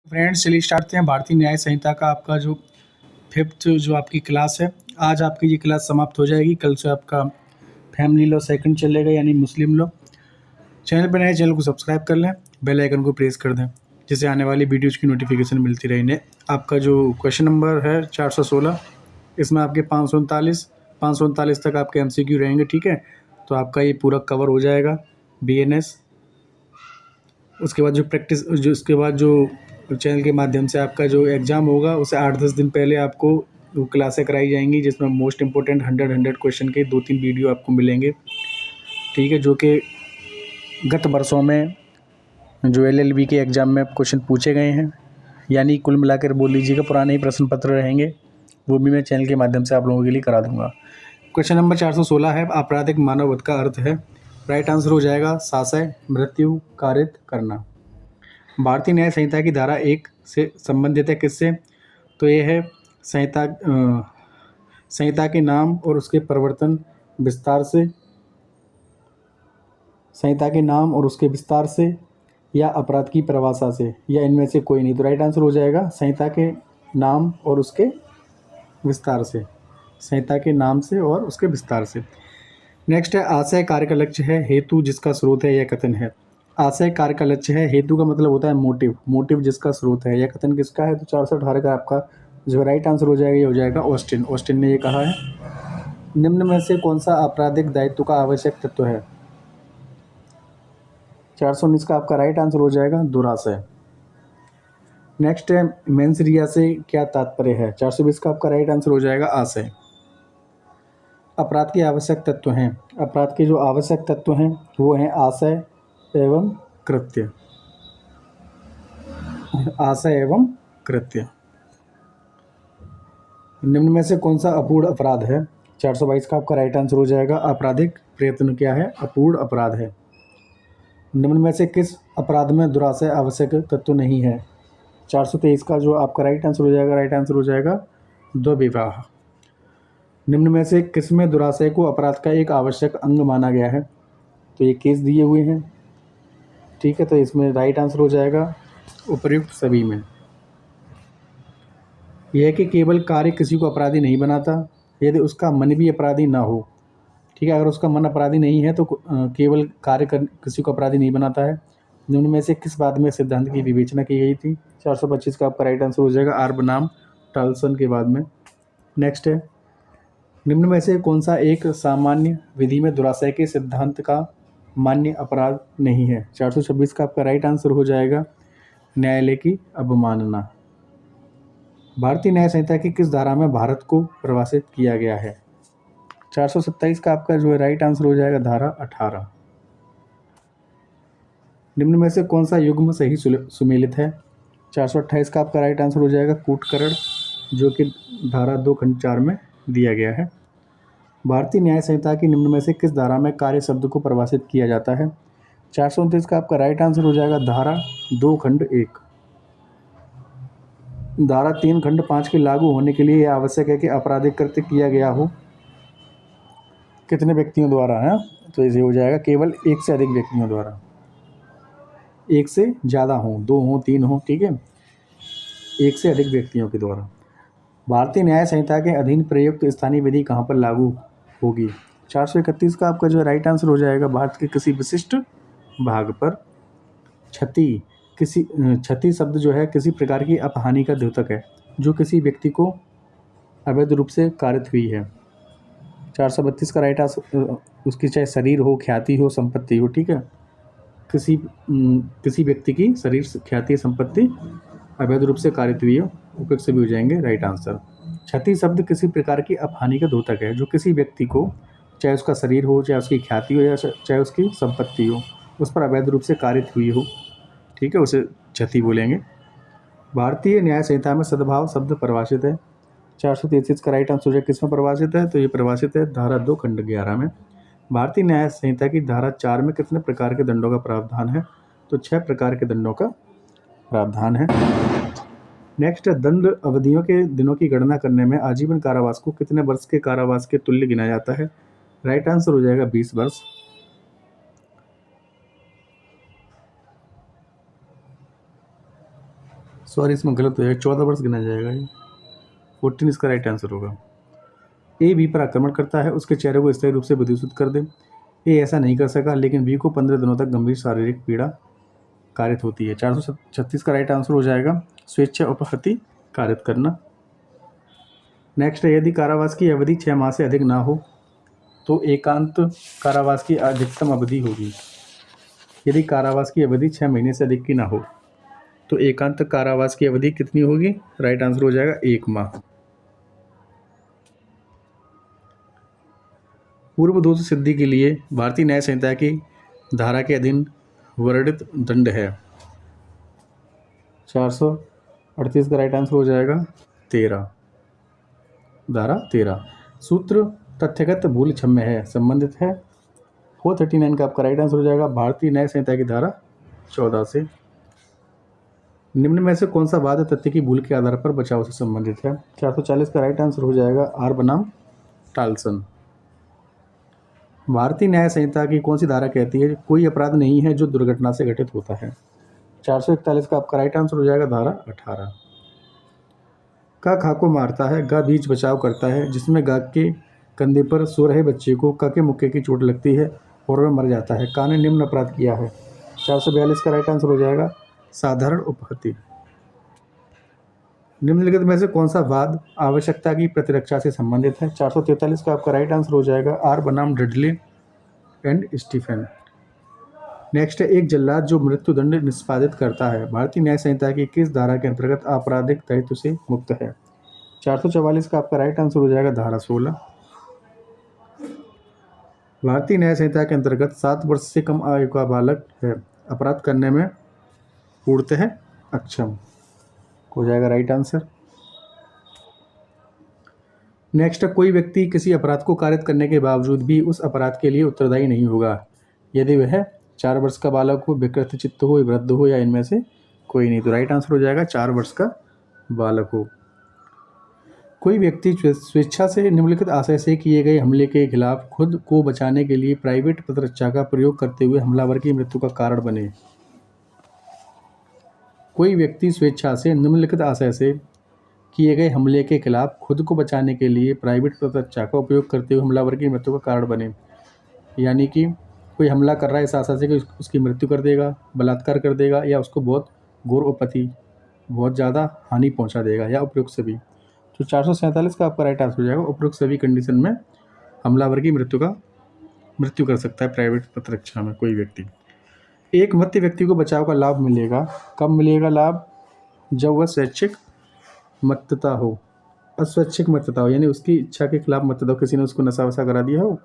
Friends चलिए start करते हैं। भारतीय न्याय संहिता का आपका जो फिफ्थ जो आपकी क्लास है, आज आपकी ये क्लास समाप्त हो जाएगी। कल से आपका फैमिली लॉ सेकंड चलेगा, यानी मुस्लिम लॉ। चैनल पर नए चैनल को सब्सक्राइब कर लें, बेल आइकन को प्रेस कर दें, जिससे आने वाली वीडियोज की नोटिफिकेशन मिलती रहे। आपका जो क्वेश्चन नंबर है 416, इसमें आपके 539 तक आपके MCQ रहेंगे। ठीक है, तो आपका ये पूरा कवर हो जाएगा BNS। उसके बाद जो प्रैक्टिस जो उसके बाद जो चैनल के माध्यम से आपका जो एग्ज़ाम होगा, उसे 8-10 दिन पहले आपको वो क्लासें कराई जाएंगी, जिसमें मोस्ट इंपॉर्टेंट 100 क्वेश्चन के 2-3 वीडियो आपको मिलेंगे। ठीक है, जो कि गत वर्षों में जो LLB के एग्ज़ाम में क्वेश्चन पूछे गए हैं, यानी कुल मिलाकर बोल लीजिएगा पुराने ही प्रश्न पत्र रहेंगे, वो भी मैं चैनल के माध्यम से आप लोगों के लिए करा दूँगा। क्वेश्चन नंबर 416 है, आपराधिक मानववध का अर्थ है। राइट आंसर हो जाएगा शासय, मृत्यु, कारित करना। भारतीय न्याय संहिता की धारा 1 से संबंधित है किससे? तो ये है संहिता के नाम और उसके प्रवर्तन विस्तार से, संहिता के नाम और उसके विस्तार से, या अपराध की परिभाषा से, या इनमें से कोई नहीं। तो राइट आंसर हो जाएगा संहिता के नाम और उसके विस्तार से, संहिता के नाम से और उसके विस्तार से। नेक्स्ट है, आशय कार्य का लक्ष्य है, हेतु जिसका स्रोत है, यह कथन है। आशय कार्य का लक्ष्य है, हेतु का मतलब होता है मोटिव, मोटिव जिसका स्रोत है। यह कथन किसका है? तो 418 का आपका जो राइट आंसर हो जाएगा, ये हो जाएगा ऑस्टिन। ऑस्टिन ने ये कहा है। निम्न में से कौन सा आपराधिक दायित्व का आवश्यक तत्व है? 419 का आपका राइट आंसर हो जाएगा दुराशय। नेक्स्ट है, मेंस रिया से क्या तात्पर्य है? 420 का आपका राइट आंसर हो जाएगा आशय। अपराध के आवश्यक तत्व हैं, अपराध के जो आवश्यक तत्व हैं वो हैं आशय एवं कृत्य, आशय एवं कृत्य। निम्न में से कौन सा अपूर्ण अपराध है? 422 का आपका राइट आंसर हो जाएगा आपराधिक प्रयत्न क्या है? अपूर्ण अपराध है। निम्न में से किस अपराध में दुराशय आवश्यक तत्व नहीं है? 423 का जो आपका राइट आंसर हो जाएगा, राइट आंसर हो जाएगा द्विविवाह। निम्न में से किसमें दुराशय को अपराध का एक आवश्यक अंग माना गया है? तो ये केस दिए हुए हैं। ठीक है, तो इसमें राइट आंसर हो जाएगा उपर्युक्त सभी में। यह है कि केवल कार्य किसी को अपराधी नहीं बनाता, यदि उसका मन भी अपराधी ना हो। ठीक है, अगर उसका मन अपराधी नहीं है तो केवल कार्य किसी को अपराधी नहीं बनाता है। निम्न में से किस बात में सिद्धांत की विवेचना की गई थी? 425 का आपका राइट आंसर हो जाएगा आर बनाम टाल्सन के बाद में। नेक्स्ट है, निम्न में से कौन सा एक सामान्य विधि में दुराशय के सिद्धांत का मान्य अपराध नहीं है? 426 का आपका राइट आंसर हो जाएगा न्यायालय की अवमानना। भारतीय न्याय संहिता की किस धारा में भारत को परिभाषित किया गया है? 427 का आपका जो है राइट आंसर हो जाएगा धारा 18। निम्न में से कौन सा युग्म सही सुमेलित है? 428 का आपका राइट आंसर हो जाएगा कूटकरण, जो कि धारा 2 खंड 4 में दिया गया है। भारतीय न्याय संहिता की निम्न में से किस धारा में कार्य शब्द को परिभाषित किया जाता है? 429 का आपका राइट आंसर हो जाएगा धारा 2 खंड 1। धारा 3 खंड 5 के लागू होने के लिए यह आवश्यक है कि आपराधिक कृत्य किया गया हो कितने व्यक्तियों द्वारा है? तो इसे हो जाएगा केवल एक से अधिक व्यक्तियों द्वारा, एक से ज़्यादा हो, 2 हो, 3 हो। ठीक है, एक से अधिक व्यक्तियों के द्वारा। भारतीय न्याय संहिता के अधीन प्रयुक्त स्थानीय विधि कहाँ पर लागू होगी? 431 का आपका जो राइट आंसर हो जाएगा भारत के किसी विशिष्ट भाग पर। क्षति शब्द जो है किसी प्रकार की अपहानि का द्योतक है, जो किसी व्यक्ति को अवैध रूप से कारित हुई है। 432 का राइट आंसर, उसकी चाहे शरीर हो, ख्याति हो, संपत्ति हो। ठीक है, किसी व्यक्ति की शरीर, ख्याति, संपत्ति अवैध रूप से कारित हुई हो, उपयुक्त सभी हो जाएंगे राइट आंसर। क्षति शब्द किसी प्रकार की अपहानि का द्योतक है, जो किसी व्यक्ति को, चाहे उसका शरीर हो, चाहे उसकी ख्याति हो, या चाहे उसकी संपत्ति हो, उस पर अवैध रूप से कारित हुई हो। ठीक है, उसे क्षति बोलेंगे। भारतीय न्याय संहिता में सद्भाव शब्द परिभाषित है। 433 का राइट आंसर किस में परिभाषित है? तो ये परिभाषित है धारा 2 खंड 11 में। भारतीय न्याय संहिता की धारा 4 में कितने प्रकार के दंडों का प्रावधान है? तो 6 प्रकार के दंडों का प्रावधान है। नेक्स्ट, दंड अवधियों के दिनों की गणना करने में आजीवन कारावास को कितने वर्ष के कारावास के तुल्य गिना जाता है? राइट आंसर हो जाएगा 20 वर्ष। सॉरी, इसमें गलत हो जाएगा, 14 वर्ष गिना जाएगा, ये 14 इसका राइट आंसर होगा। ए बी पर आक्रमण करता है, उसके चेहरे को स्थायी रूप से विद्युत कर दे। ए ऐसा नहीं कर सका, लेकिन बी को 15 दिनों तक गंभीर शारीरिक पीड़ा कारित होती है। 436 का राइट आंसर हो जाएगा स्वेच्छा उपहति कारित करना। नेक्स्ट है, यदि कारावास की अवधि 6 माह से अधिक ना हो तो एकांत कारावास की अधिकतम अवधि होगी। यदि कारावास की अवधि 6 महीने से अधिक की ना हो तो एकांत कारावास की अवधि कितनी होगी? राइट आंसर हो जाएगा 1 माह। पूर्व दोष सिद्धि के लिए भारतीय न्याय संहिता की धारा के अधीन वर्णित दंड है। 438 का राइट आंसर हो जाएगा 13, धारा 13। सूत्र तथ्यगत भूल क्षम्य है संबंधित है। 439 का आपका राइट आंसर हो जाएगा भारतीय न्याय संहिता की धारा 14 से। निम्न में से कौन सा वाद तथ्य की भूल के आधार पर बचाव से संबंधित है? 440 का राइट आंसर हो जाएगा आर बनाम टाल्सन। भारतीय न्याय संहिता की कौन सी धारा कहती है कोई अपराध नहीं है जो दुर्घटना से घटित होता है? 441 का आपका राइट आंसर हो जाएगा धारा 18। का खा को मारता है, गा बीच बचाव करता है, जिसमें गा के कंधे पर सो रहे बच्चे को का के मुक्के की चोट लगती है और वह मर जाता है। का ने निम्न अपराध किया है। 442 का राइट आंसर हो जाएगा साधारण उपहति। निम्नलिखित में से कौन सा वाद आवश्यकता की प्रतिरक्षा से संबंधित है? 443 का आपका राइट आंसर हो जाएगा आर बनाम डडले एंड स्टीफन। नेक्स्ट है, एक जल्लाद जो मृत्युदंड निष्पादित करता है भारतीय न्याय संहिता की किस धारा के अंतर्गत आपराधिक दायित्व से मुक्त है? 444 का आपका राइट आंसर हो जाएगा धारा 16। भारतीय न्याय संहिता के अंतर्गत 7 वर्ष से कम आयु का बालक है अपराध करने में पूर्णतः अक्षम, हो जाएगा राइट आंसर। नेक्स्ट, कोई व्यक्ति किसी अपराध को कारित करने के बावजूद भी उस अपराध के लिए उत्तरदायी नहीं होगा यदि वह 4 वर्ष का बालक हो, विकृत चित्त हो, वृद्ध हो या इनमें से कोई नहीं। तो राइट आंसर हो जाएगा 4 वर्ष का बालक हो। कोई व्यक्ति स्वेच्छा से निम्नलिखित आशय से किए गए हमले के खिलाफ खुद को बचाने के लिए प्राइवेट प्रतिरक्षा का प्रयोग करते हुए हमलावर की मृत्यु का कारण बने। कोई व्यक्ति स्वेच्छा से निम्नलिखित आशय से किए गए हमले के खिलाफ खुद को बचाने के लिए प्राइवेट प्रतिरक्षा का उपयोग करते हुए हमलावर की मृत्यु का कारण बने, यानी कि कोई हमला कर रहा है इस आशा से कि उसकी मृत्यु कर देगा, बलात्कार कर देगा या उसको बहुत घोर उपति बहुत ज़्यादा हानि पहुंचा देगा या उपयुक्त सभी। तो 447 का आपका राइट आंसर हो जाएगा उपयुक्त सभी कंडीशन में हमलावर की मृत्यु कर सकता है प्राइवेट प्रतिरक्षा में कोई व्यक्ति। एक मत्य व्यक्ति को बचाव का लाभ मिलेगा, कब मिलेगा लाभ? जब वह स्वैच्छिक मत्तता हो, अस्वैच्छिक मत्तता हो, यानी उसकी इच्छा के खिलाफ मत्तता हो, किसी ने उसको नशा वशा करा दिया हो,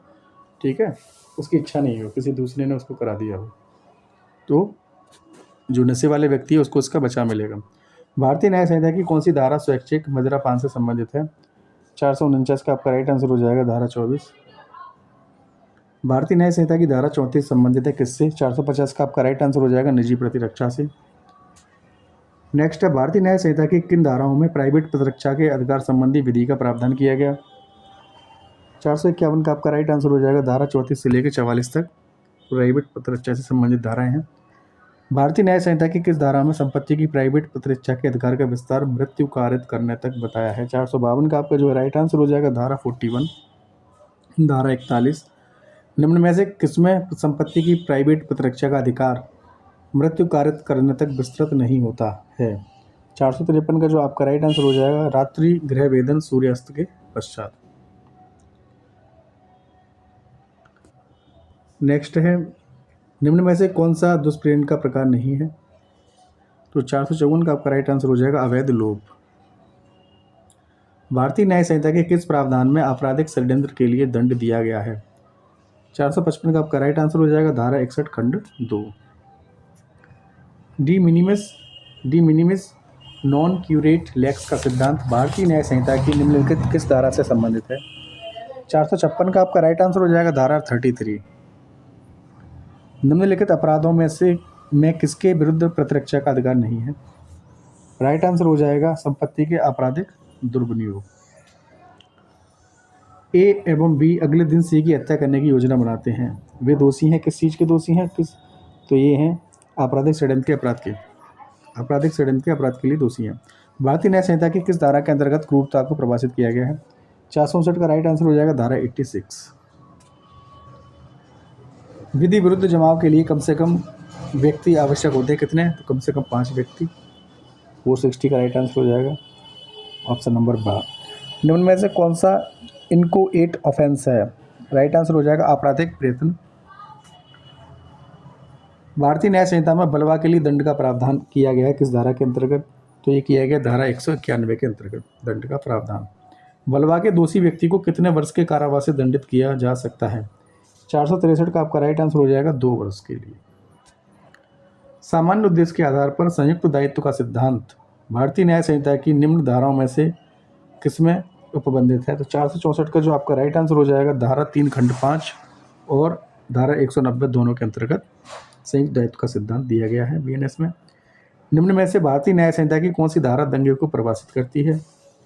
ठीक है, उसकी इच्छा नहीं हो, किसी दूसरे ने उसको करा दिया हो, तो जो नशे वाले व्यक्ति है उसको उसका बचाव मिलेगा। भारतीय न्याय संहिता की कौन सी धारा स्वैच्छिक मदिरापान से संबंधित है? 449 का आपका राइट आंसर हो जाएगा धारा 24। भारतीय न्याय संहिता की धारा 34 संबंधित है किससे? 450 का आपका राइट आंसर हो जाएगा निजी प्रतिरक्षा से। नेक्स्ट है, भारतीय न्याय संहिता की किन धाराओं में प्राइवेट प्रतिरक्षा के अधिकार संबंधी विधि का प्रावधान किया गया? 451 का आपका राइट आंसर हो जाएगा धारा 34 से लेकर 44 तक प्राइवेट प्रतिरक्षा से संबंधित धाराएं हैं। भारतीय न्याय संहिता की किस धारा में संपत्ति की प्राइवेट प्रतिरक्षा के अधिकार का विस्तार मृत्यु कारित करने तक बताया है? 452 का आपका जो है राइट आंसर हो जाएगा धारा 41। धारा 41, निम्न में से किसमें संपत्ति की प्राइवेट प्रतिरक्षा का अधिकार मृत्यु कारित करने तक विस्तृत नहीं होता है? 453 का जो आपका राइट आंसर हो जाएगा रात्रि गृह वेदन सूर्यास्त के पश्चात। नेक्स्ट है, निम्न में से कौन सा दुष्प्रेरण का प्रकार नहीं है? तो 454 का आपका राइट आंसर हो जाएगा अवैध लोभ। भारतीय न्याय संहिता के किस प्रावधान में आपराधिक षड्यंत्र के लिए दंड दिया गया है? 455 का आपका राइट आंसर हो जाएगा धारा 61 खंड 2। डी मिनिमिस नॉन क्यूरेट लेक्स का सिद्धांत भारतीय न्याय संहिता की निम्नलिखित किस धारा से संबंधित है? 456 का आपका राइट आंसर हो जाएगा धारा 33। निम्नलिखित अपराधों में से किसके विरुद्ध प्रतिरक्षा का अधिकार नहीं है? राइट आंसर हो जाएगा संपत्ति के आपराधिक दुर्विनियोग। ए एवं बी अगले दिन सी की हत्या करने की योजना बनाते हैं, वे दोषी हैं, किस चीज़ के दोषी हैं? तो ये हैं आपराधिक षड्यंत्र के अपराध के। आपराधिक षड्यंत्र के अपराध के लिए दोषी हैं। भारतीय न्याय संहिता की किस धारा के अंतर्गत क्रूरता को परिभाषित किया गया है? 459 का राइट आंसर हो जाएगा धारा 86। विधि विरुद्ध जमाव के लिए कम से कम व्यक्ति आवश्यक होते हैं कितने? तो कम से कम 5 व्यक्ति। 460 का राइट आंसर हो जाएगा ऑप्शन नंबर 12। निम्न में से कौन सा इनकोएट ऑफेंस है? राइट आंसर हो जाएगा आपराधिक प्रयत्न। भारतीय न्याय संहिता में बलवा के लिए दंड का प्रावधान किया गया है किस धारा के अंतर्गत? तो ये किया गया धारा 191 के अंतर्गत दंड का प्रावधान। बलवा के दोषी व्यक्ति को कितने वर्ष के कारावास से दंडित किया जा सकता है? 463 का आपका राइट आंसर हो जाएगा 2 वर्ष के लिए। सामान्य उद्देश्य के आधार पर संयुक्त दायित्व का सिद्धांत भारतीय न्याय संहिता की निम्न धाराओं में से किसमें उपबंधित है? तो 464 का जो आपका राइट आंसर हो जाएगा धारा 3 खंड 5 और धारा 190 दोनों के अंतर्गत संयुक्त दायित्व का सिद्धांत दिया गया है बीएनएस में। निम्न में से भारतीय न्याय संहिता की कौन सी धारा दंगे को परिभाषित करती है?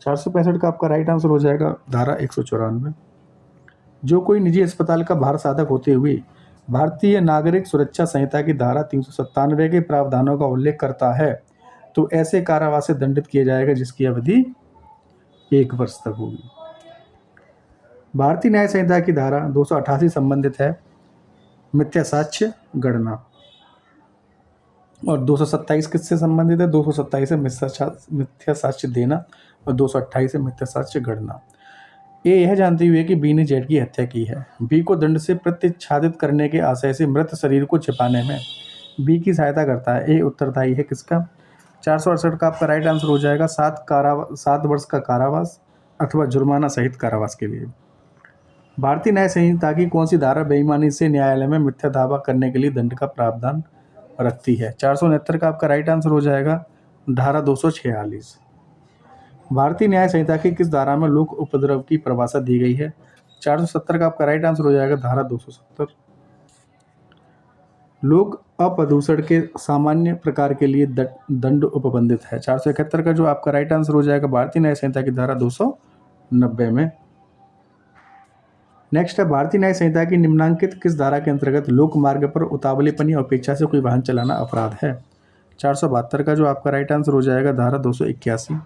465 का आपका राइट आंसर हो जाएगा धारा 194। जो कोई निजी अस्पताल का भार साधक होते हुए भारतीय नागरिक सुरक्षा संहिता की धारा 397 के प्रावधानों का उल्लेख करता है तो ऐसे कारावास से दंडित किया जाएगा जिसकी अवधि 1 वर्ष तक होगी। भारतीय न्याय संहिता की धारा 288 संबंधित है मिथ्या साक्ष्य गणना और 227 किससे संबंधित है? 227 है मिथ्या साक्ष्य देना और 228 है मिथ्या साक्ष्य गणना। ए यह जानते हुए कि बी ने जेड की हत्या की है, बी को दंड से प्रत्याच्छादित करने के आशय से मृत शरीर को छिपाने में बी की सहायता करता है। ए उत्तरदायी है किसका? 468 का आपका राइट आंसर हो जाएगा 7 वर्ष का कारावास अथवा जुर्माना सहित कारावास के लिए। भारतीय न्याय संहिता की कौन सी धारा बेईमानी से न्यायालय में मिथ्या दावा करने के लिए दंड का प्रावधान रखती है? 469 का आपका राइट आंसर हो जाएगा धारा 246। भारतीय न्याय संहिता की किस धारा में लोक उपद्रव की परिभाषा दी गई है? 470 का आपका राइट आंसर हो जाएगा धारा 270। लोक अप्रदूषण के सामान्य प्रकार के लिए दंड उपबंधित है। 471 का जो आपका राइट आंसर हो जाएगा भारतीय न्याय संहिता की धारा 290 में। नेक्स्ट है भारतीय न्याय संहिता की निम्नांकित किस धारा के अंतर्गत लोक मार्ग पर उतावलेपन या अपेक्षा से कोई वाहन चलाना अपराध है? 472 का जो आपका राइट आंसर हो जाएगा धारा 281।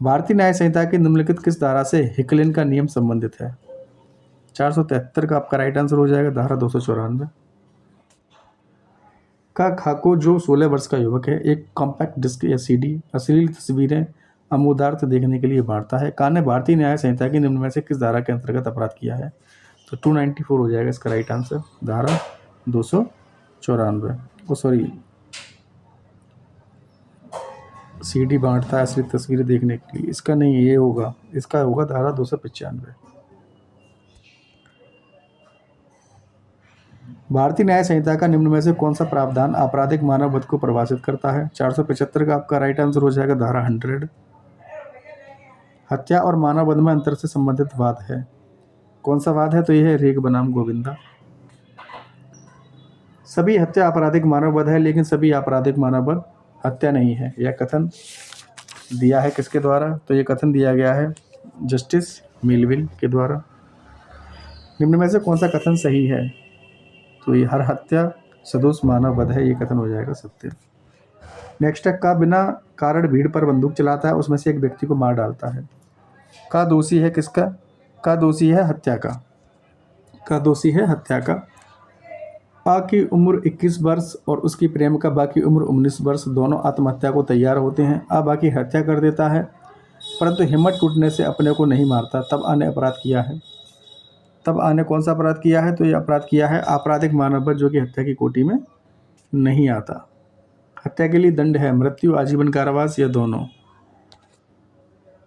भारतीय न्याय संहिता की निम्नलिखित किस धारा से हिकलिन का नियम संबंधित है? 473 का आपका राइट आंसर हो जाएगा धारा 294। का खाको जो 16 वर्ष का युवक है एक कॉम्पैक्ट डिस्क या सीडी अश्लील तस्वीरें अमूर्त देखने के लिए बांटता है। का ने भारतीय न्याय संहिता की निम्न में से किस धारा के अंतर्गत अपराध किया है? तो 294 हो जाएगा इसका राइट आंसर धारा 294। सीडी बांटता है असली तस्वीरें देखने के लिए, इसका नहीं ये होगा, इसका होगा धारा 295। भारतीय न्याय संहिता का निम्न में से कौन सा प्रावधान आपराधिक मानव वध को परिभाषित करता है? 475 का आपका राइट आंसर हो जाएगा धारा 100। हत्या और मानव वध में अंतर से संबंधित वाद है, कौन सा वाद है? तो यह है रेग बनाम गोविंदा। सभी हत्या आपराधिक मानव वध है लेकिन सभी आपराधिक मानव वध हत्या नहीं है, यह कथन दिया है किसके द्वारा? तो यह कथन दिया गया है जस्टिस मिलविल के द्वारा। निम्न में से कौन सा कथन सही है? तो ये हर हत्या सदोष मानव वध है, ये कथन हो जाएगा सत्य। नेक्स्ट है का बिना कारण भीड़ पर बंदूक चलाता है उसमें से एक व्यक्ति को मार डालता है। का दोषी है किसका? का दोषी है हत्या का। का दोषी है हत्या का। पा की उम्र 21 वर्ष और उसकी प्रेमिका बा की उम्र 19 वर्ष दोनों आत्महत्या को तैयार होते हैं। आ बा की हत्या कर देता है परंतु हिम्मत टूटने से अपने को नहीं मारता, तब आने अपराध किया है। तब आने कौन सा अपराध किया है? तो ये अपराध किया है आपराधिक मानव वध जो कि हत्या की कोटि में नहीं आता। हत्या के लिए दंड है मृत्यु, आजीवन कारावास या दोनों,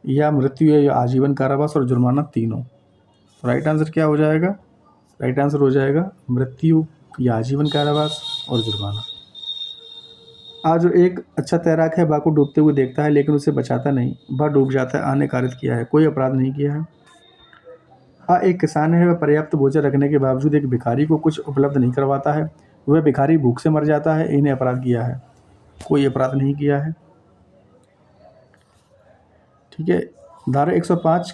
या मृत्यु या आजीवन कारावास और जुर्माना तीनों। राइट आंसर क्या हो जाएगा? राइट आंसर हो जाएगा मृत्यु या आजीवन कारावास और जुर्माना। आज जो एक अच्छा तैराक है बा को डूबते हुए देखता है लेकिन उसे बचाता नहीं, बा डूब जाता है। आ ने कारित किया है, कोई अपराध नहीं किया है। आ एक किसान है, वह पर्याप्त भोजन रखने के बावजूद एक भिखारी को कुछ उपलब्ध नहीं करवाता है, वह भिखारी भूख से मर जाता है। इन्हें अपराध किया है, कोई अपराध नहीं किया है। ठीक है। धारा 105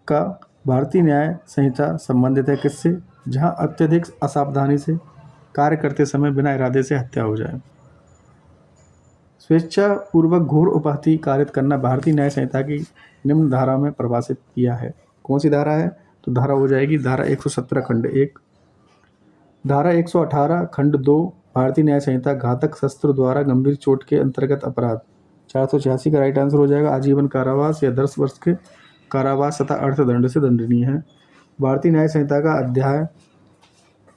का भारतीय न्याय संहिता संबंधित है किससे? जहां अत्यधिक असावधानी से कार्य करते समय बिना इरादे से हत्या हो जाए। स्वेच्छापूर्वक घोर उपाधि कारित करना भारतीय न्याय संहिता की निम्न धारा में परिभाषित किया है। कौन सी धारा है? तो धारा हो जाएगी धारा 117 खंड 1। धारा 118 खंड 2 भारतीय न्याय संहिता घातक शस्त्र द्वारा गंभीर चोट के अंतर्गत अपराध। 486 का राइट आंसर हो जाएगा आजीवन कारावास या 10 वर्ष के कारावास तथा अर्थदंड से दंडनीय है। भारतीय न्याय संहिता का अध्याय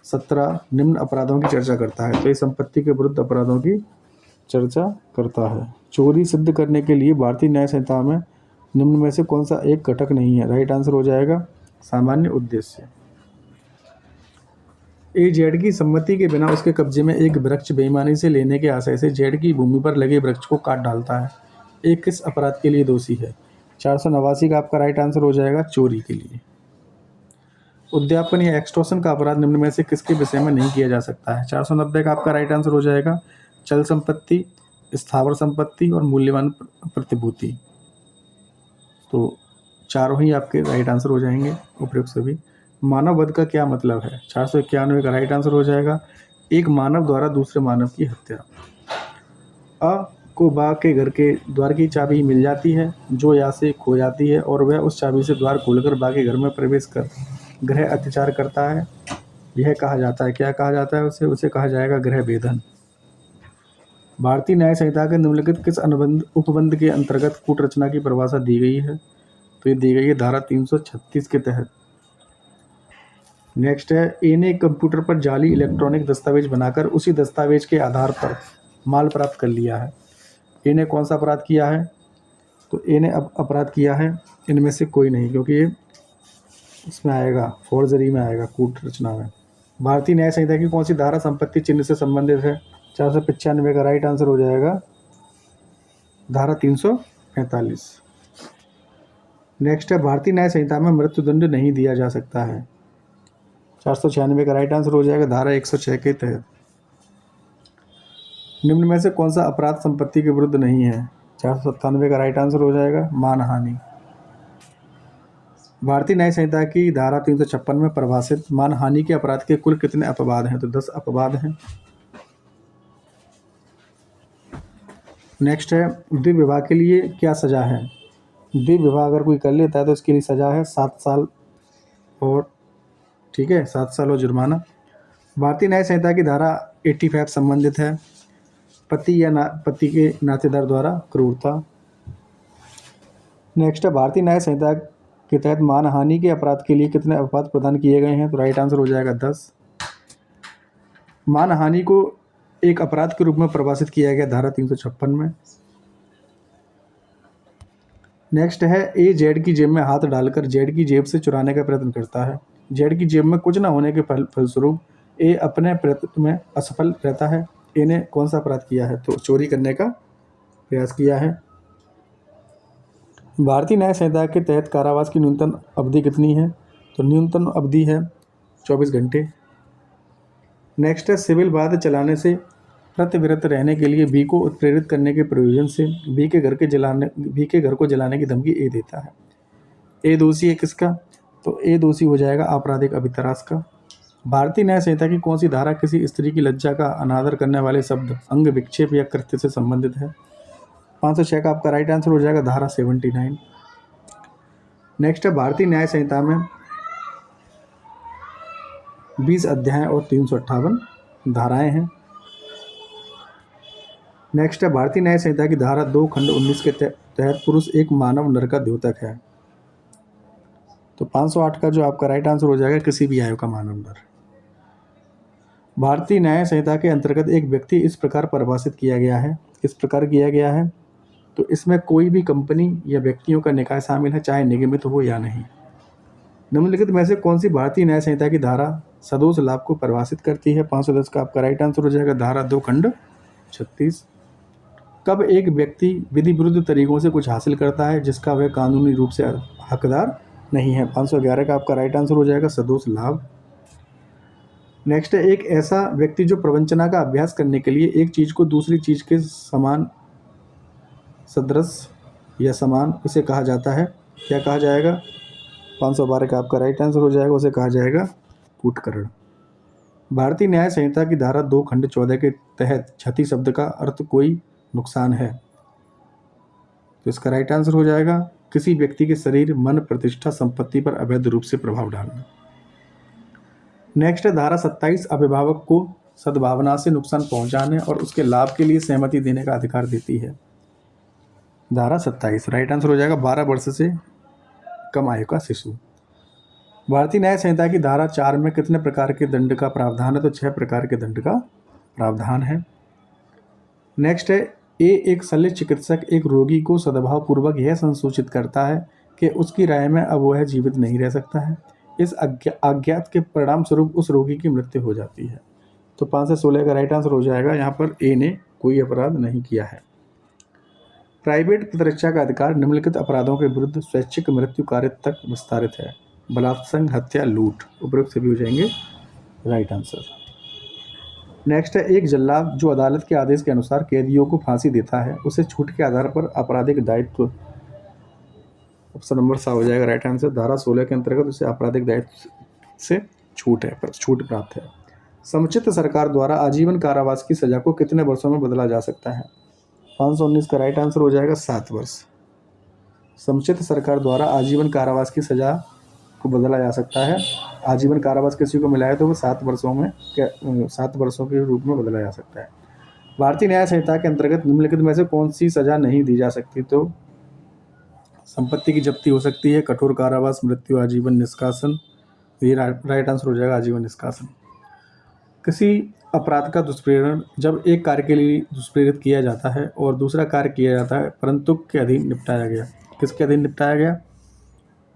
17 निम्न अपराधों की चर्चा करता है, तो ये संपत्ति के विरुद्ध अपराधों की चर्चा करता है। चोरी सिद्ध करने के लिए भारतीय न्याय संहिता में निम्न में से कौन सा एक घटक नहीं है? राइट आंसर हो जाएगा सामान्य उद्देश्य। ए जेड की सम्मति के बिना उसके कब्जे में एक वृक्ष बेईमानी से लेने के आशय से जेड की भूमि पर लगे वृक्ष को काट डालता है, एक किस अपराध के लिए दोषी है? 489 का आपका राइट आंसर हो जाएगा चोरी के लिए। उद्यापन या एक्सटॉर्शन का अपराध निम्न में से किसके विषय में नहीं किया जा सकता है? 490 का आपका राइट आंसर हो जाएगा चल संपत्ति, स्थावर संपत्ति और मूल्यवान प्रतिभूति। तो चारों ही आपके राइट आंसर हो जाएंगे उपयुक्त सभी। मानव वध का क्या मतलब है? 491 का राइट आंसर हो जाएगा एक मानव द्वारा दूसरे मानव की हत्या। अ को बा के घर के द्वार की चाबी मिल जाती है जो या से खो जाती है और वह उस चाबी से द्वार खोलकर बा के घर में प्रवेश कर गृह अत्याचार करता है, यह कहा जाता है, क्या कहा जाता है उसे कहा जाएगा गृह भेदन। भारतीय न्याय संहिता के निम्नलिखित किस अनुबंध उपबंध के अंतर्गत कूट रचना की परिभाषा दी गई है? तो ये दी गई है धारा 336 के तहत। नेक्स्ट है ए ने कंप्यूटर पर जाली इलेक्ट्रॉनिक दस्तावेज बनाकर उसी दस्तावेज के आधार पर माल प्राप्त कर लिया है। ए ने कौन सा अपराध किया है? तो ए ने अपराध किया है इनमें से कोई नहीं, क्योंकि ये इसमें आएगा फोर्जरी में आएगा कूट रचना में। भारतीय न्याय संहिता की कौन सी धारा संपत्ति चिन्ह से संबंधित है? 495 का राइट आंसर हो जाएगा धारा 345। नेक्स्ट है भारतीय न्याय संहिता में मृत्युदंड नहीं दिया जा सकता है। 496 का राइट आंसर हो जाएगा धारा 106 के तहत। निम्न में से कौन सा अपराध संपत्ति के विरुद्ध नहीं है? 497 का राइट आंसर हो जाएगा मानहानि। भारतीय न्याय संहिता की धारा 356 में परिभाषित मानहानि के अपराध के कुल कितने अपवाद हैं? तो 10 अपवाद हैं। नेक्स्ट है द्विविवाह के लिए क्या सजा है? द्विविवाह अगर कोई कर लेता है तो इसके लिए सजा है 7 साल और 7 साल और जुर्माना। भारतीय न्याय संहिता की धारा 85 संबंधित है पति या पति के नातेदार द्वारा क्रूरता। नेक्स्ट है भारतीय न्याय संहिता के तहत मानहानि के अपराध के लिए कितने अपवाद प्रदान किए गए हैं? तो राइट आंसर हो जाएगा 10। मानहानि को एक अपराध के रूप में परिभाषित किया गया धारा 356 में। नेक्स्ट है ए जेड की जेब में हाथ डालकर जेड की जेब से चुराने का प्रयत्न करता है। जेड की जेब में कुछ न होने के फलस्वरूप ए अपने प्रयत्न में असफल रहता है। ए ने कौन सा अपराध किया है? तो चोरी करने का प्रयास किया है। भारतीय न्याय संहिता के तहत कारावास की न्यूनतम अवधि कितनी है? तो न्यूनतम अवधि है 24 घंटे। नेक्स्ट है सिविल वाद चलाने से प्रतिविरत रहने के लिए बी को उत्प्रेरित करने के प्रयोजन से बी के घर को जलाने की धमकी ए देता है। ए दोषी है किसका? तो ए दोषी हो जाएगा आपराधिक अभितरास का। भारतीय न्याय संहिता की कौन सी धारा किसी स्त्री की लज्जा का अनादर करने वाले शब्द अंग विक्षेप या कृत्य से संबंधित है? 506 का आपका राइट आंसर हो जाएगा धारा 79। नेक्स्ट है भारतीय न्याय संहिता में 20 अध्याय और 358 धाराएं हैं। नेक्स्ट है भारतीय न्याय संहिता की धारा 2 खंड 19 के तहत पुरुष एक मानव नर का द्योतक है। तो 508 का जो आपका राइट आंसर हो जाएगा किसी भी आयु का मानव नर। भारतीय न्याय संहिता के अंतर्गत एक व्यक्ति इस प्रकार परिभाषित किया गया है, किस प्रकार किया गया है? तो इसमें कोई भी कंपनी या व्यक्तियों का निकाय शामिल है, चाहे निगमित हो या नहीं। निम्नलिखित में से कौन सी भारतीय न्याय संहिता की धारा सदोष लाभ को परिभाषित करती है? 510 का आपका राइट आंसर हो जाएगा धारा 2 खंड 36। कब एक व्यक्ति विधि विरुद्ध तरीकों से कुछ हासिल करता है जिसका वह कानूनी रूप से हकदार नहीं है? 511 का आपका राइट आंसर हो जाएगा सदोष लाभ। नेक्स्ट है एक ऐसा व्यक्ति जो प्रवंचना का अभ्यास करने के लिए एक चीज को दूसरी चीज के समान सदृश या समान उसे कहा जाता है, क्या कहा जाएगा? 512 का आपका राइट आंसर हो जाएगा, उसे कहा जाएगा कूटकरण। भारतीय न्याय संहिता की धारा 2 खंड 14 के तहत क्षति शब्द का अर्थ कोई नुकसान है। तो इसका राइट आंसर हो जाएगा किसी व्यक्ति के शरीर, मन, प्रतिष्ठा, संपत्ति पर अवैध रूप से प्रभाव डालना। नेक्स्ट है धारा 27 अभिभावक को सद्भावना से नुकसान पहुंचाने और उसके लाभ के लिए सहमति देने का अधिकार देती है। धारा 27 राइट आंसर हो जाएगा 12 वर्ष से कम आयु का शिशु। भारतीय न्याय संहिता की धारा 4 में कितने प्रकार के दंड का प्रावधान है? तो 6 प्रकार के दंड का प्रावधान है। नेक्स्ट है एक शल्य चिकित्सक एक रोगी को सद्भावपूर्वक यह संसूचित करता है कि उसकी राय में अब वह जीवित नहीं रह सकता है। इस अज्ञात के परिणाम स्वरूप उस रोगी की मृत्यु हो जाती है। तो 5 से 16 का राइट आंसर हो जाएगा। यहाँ पर ए ने कोई अपराध नहीं किया है। प्राइवेट प्रतिरक्षा का अधिकार निम्नलिखित अपराधों के विरुद्ध स्वैच्छिक मृत्यु कार्य तक विस्तारित है। बलात्संग, हत्या, लूट, उपरोक्त सभी हो जाएंगे राइट आंसर। नेक्स्ट है एक जल्लाद जो अदालत के आदेश के अनुसार कैदियों को फांसी देता है उसे छूट के आधार पर आपराधिक दायित्व, ऑप्शन नंबर सा हो जाएगा राइट आंसर। धारा 16 के अंतर्गत उसे आपराधिक दायित्व से छूट प्राप्त है। समुचित सरकार द्वारा आजीवन कारावास की सजा को कितने वर्षों में बदला जा सकता है? 519 का राइट आंसर हो जाएगा 7 वर्ष। समुचित सरकार द्वारा आजीवन कारावास की सजा को बदला जा सकता है। आजीवन कारावास किसी को मिला है तो वो 7 वर्षों के रूप में बदला जा सकता है। भारतीय न्याय संहिता के अंतर्गत निम्नलिखित में से कौन सी सजा नहीं दी जा सकती? तो संपत्ति की जब्ती हो सकती है, कठोर कारावास, मृत्यु, आजीवन निष्कासन। ये राइट आंसर हो जाएगा आजीवन निष्कासन। किसी अपराध का दुष्प्रेरण जब एक कार्य के लिए दुष्प्रेरित किया जाता है और दूसरा कार्य किया जाता है परंतु के अधीन निपटाया गया। किसके अधीन निपटाया गया?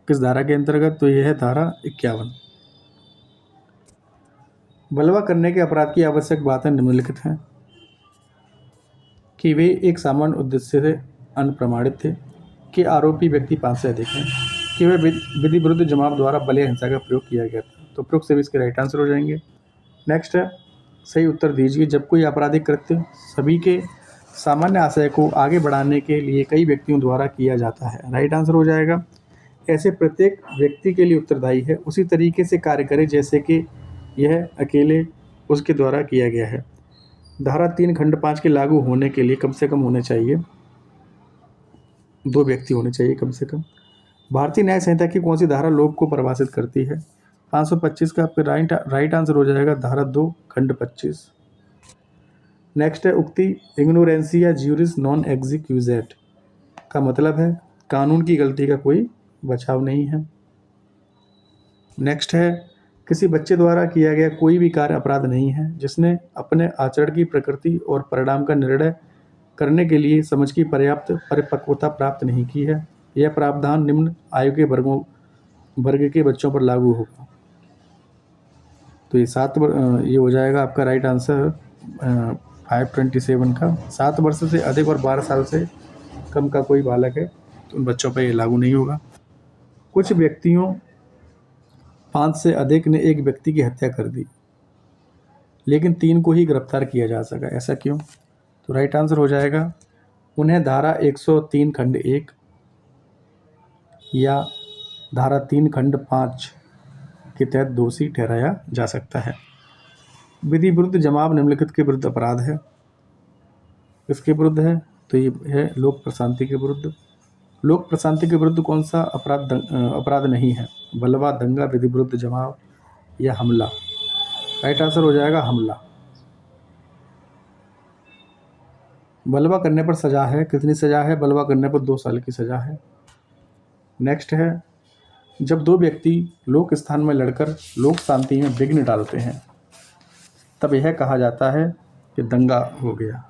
किस धारा के अंतर्गत? तो यह है धारा 51। बलवा करने के अपराध की आवश्यक बातें निम्नलिखित हैं कि वे एक सामान्य उद्देश्य से अनप्रमाणित थे, कि आरोपी व्यक्ति 5 से अधिक हैं, कि वे विधि विरुद्ध जमाव द्वारा बल या हिंसा का प्रयोग किया गया था। तो उपरोक्त सभी इसके राइट आंसर हो जाएंगे। नेक्स्ट है सही उत्तर दीजिए। जब कोई आपराधिक कृत्य सभी के सामान्य आशय को आगे बढ़ाने के लिए कई व्यक्तियों द्वारा किया जाता है। राइट आंसर हो जाएगा ऐसे प्रत्येक व्यक्ति के लिए उत्तरदायी है उसी तरीके से कार्य करे जैसे कि यह अकेले उसके द्वारा किया गया है। धारा 3 खंड 5 के लागू होने के लिए कम से कम होने चाहिए 2 व्यक्ति होने चाहिए कम से कम। भारतीय न्याय संहिता की कौन सी धारा लोभ को परिभाषित करती है? 525 का आपका राइट आंसर हो जाएगा धारा 2 खंड 25। नेक्स्ट है उक्ति इग्नोरेंसिया ज्यूरिस नॉन एक्जिक्यूजेट का मतलब है कानून की गलती का कोई बचाव नहीं है। नेक्स्ट है किसी बच्चे द्वारा किया गया कोई भी कार्य अपराध नहीं है जिसने अपने आचरण की प्रकृति और परिणाम का निर्णय करने के लिए समझ की पर्याप्त परिपक्वता प्राप्त नहीं की है। यह प्रावधान निम्न आयु के वर्ग के बच्चों पर लागू होगा। तो ये हो जाएगा आपका राइट आंसर 527 का। 7 वर्ष से अधिक और 12 साल से कम का कोई बालक है तो उन बच्चों पर ये लागू नहीं होगा। कुछ व्यक्तियों 5 से अधिक ने एक व्यक्ति की हत्या कर दी लेकिन 3 को ही गिरफ्तार किया जा सका, ऐसा क्यों? तो राइट आंसर हो जाएगा उन्हें धारा 103 खंड 1 या धारा 3 खंड 5 के तहत दोषी ठहराया जा सकता है। विधि विरुद्ध जमाव निम्नलिखित के विरुद्ध अपराध है। किसके विरुद्ध है? तो ये है लोक प्रशांति के विरुद्ध। लोक प्रशांति के विरुद्ध कौन सा अपराध नहीं है? बलवा, दंगा, विधि विरुद्ध जमाव या हमला। राइट आंसर हो जाएगा हमला। बलवा करने पर सजा है, कितनी सजा है? बलवा करने पर 2 साल की सजा है। नेक्स्ट है जब 2 व्यक्ति लोक स्थान में लड़कर लोक शांति में विघ्न डालते हैं तब यह कहा जाता है कि दंगा हो गया।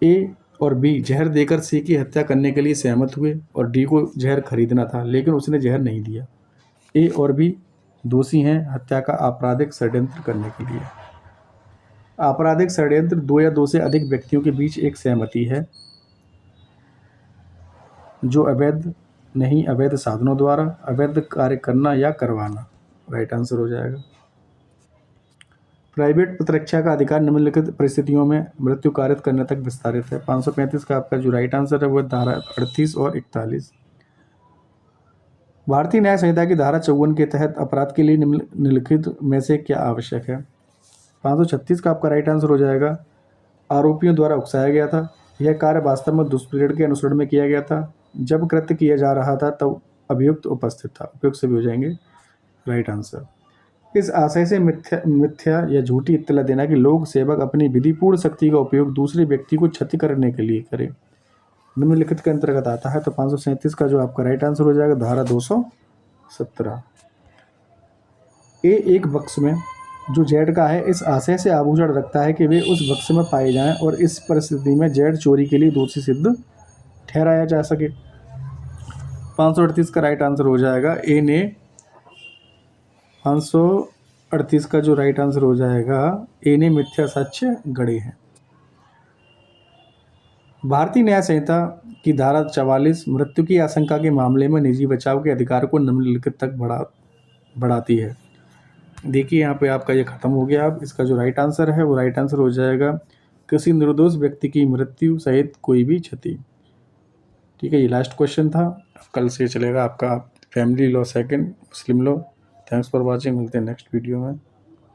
ए और बी जहर देकर सी की हत्या करने के लिए सहमत हुए और डी को जहर खरीदना था लेकिन उसने जहर नहीं दिया। ए और बी दोषी हैं हत्या का आपराधिक षड्यंत्र करने के लिए। आपराधिक षड्यंत्र 2 या 2 से अधिक व्यक्तियों के बीच एक सहमति है जो अवैध नहीं अवैध साधनों द्वारा अवैध कार्य करना या करवाना। राइट आंसर हो जाएगा। प्राइवेट प्रतिरक्षा का अधिकार निम्नलिखित परिस्थितियों में मृत्यु कारित करने तक विस्तारित है। 535 का आपका जो राइट आंसर है वो धारा 38 और 41। भारतीय न्याय संहिता की धारा 54 के तहत अपराध के लिए निम्नलिखित में से क्या आवश्यक है? 536 का आपका राइट आंसर हो जाएगा आरोपियों द्वारा उकसाया गया था। यह कार्य वास्तव में दुष्प्रेरण के अनुसरण में किया गया था। जब कृत्य किया जा रहा था तब अभियुक्त उपस्थित था। उपयुक्त से भी हो जाएंगे राइट आंसर। इस आशय से मिथ्या मिथ्या या झूठी इत्तला देना कि लोक सेवक अपनी विधिपूर्ण शक्ति का उपयोग दूसरे व्यक्ति को क्षति करने के लिए करे, निम्नलिखित के अंतर्गत आता है। तो 537 का जो आपका राइट आंसर हो जाएगा धारा 217। ए एक बक्स में जो जेड का है इस आशय से आभूषण रखता है कि वे उस बक्स में पाए जाएं और इस परिस्थिति में जेड चोरी के लिए दोषी सिद्ध ठहराया जा सके। 538 का राइट आंसर हो जाएगा ए ने 538 का जो राइट आंसर हो जाएगा ए ने मिथ्या साक्ष्य गढ़े हैं। भारतीय न्याय संहिता की धारा 44 मृत्यु की आशंका के मामले में निजी बचाव के अधिकार को निम्नलिखित तक बढ़ाती है। देखिए यहाँ पे आपका ये खत्म हो गया। अब इसका जो राइट आंसर है वो राइट आंसर हो जाएगा किसी निर्दोष व्यक्ति की मृत्यु सहित कोई भी क्षति। ठीक है, ये लास्ट क्वेश्चन था। कल से चलेगा आपका family law second, Muslim law. Thanks for watching, मिलते हैं नेक्स्ट वीडियो में।